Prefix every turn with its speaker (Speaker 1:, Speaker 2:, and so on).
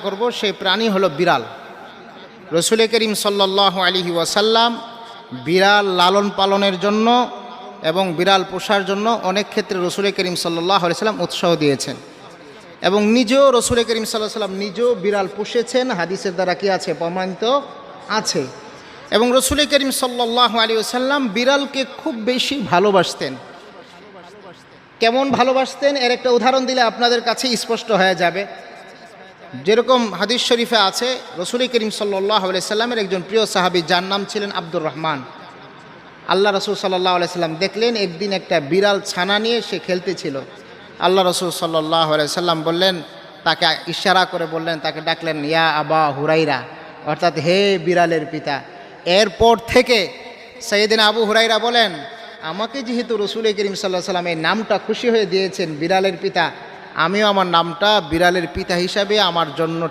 Speaker 1: করব সেই প্রাণী হলো বিড়াল। রসুল করিম সাল্লাল্লাহু আলাইহি ওয়াসাল্লাম বিড়াল লালন পালনের জন্য এবং বিড়াল পোষার জন্য অনেক ক্ষেত্রে রসুল করিম সাল্লাল্লাহু আলাইহি ওয়াসাল্লাম উৎসাহ দিয়েছেন এবং নিজেও রসুল করিম সাল্লাল্লাহু আলাইহি ওয়াসাল্লাম নিজেও বিড়াল পুষেছেন, হাদিসের দ্বারা কি আছে, প্রমাণিত আছে। এবং রসুল করিম সাল্লাল্লাহু আলাইহি ওয়াসাল্লাম বিড়ালকে খুব বেশি ভালোবাসতেন। কেমন ভালোবাসতেন এর একটা উদাহরণ দিলে আপনাদের কাছে স্পষ্ট হয়ে যাবে। যেরকম হাদিস শরীফে আছে, রসুল করিম সাল্লাল্লাহু আলাইহি ওয়াসাল্লামের একজন প্রিয় সাহাবী যার নাম ছিলেন আব্দুর রহমান। আল্লাহ রসুল সাল্লাল্লাহু আলাইহি ওয়াসাল্লাম দেখলেন একদিন একটা বিড়াল ছানা নিয়ে সে খেলতেছিল। আল্লাহ রসুল সাল্লাল্লাহু আলাইহি ওয়াসাল্লাম বললেন, তাকে ইশারা করে বললেন, তাকে ডাকলেন ইয়া আবা হুরাইরা, অর্থাৎ হে বিড়ালের পিতা। এরপর থেকে সাইয়েদিনা আবু হুরাইরা বলেন, আমাকে যেহেতু রসুল করিম সাল্লাল্লাহু আলাইহি ওয়াসাল্লাম এই নামটা খুশি হয়ে দিয়েছেন বিড়ালের পিতা, আমিও আমার নামটা বিড়ালের পিতা হিসাবে আমার জন্য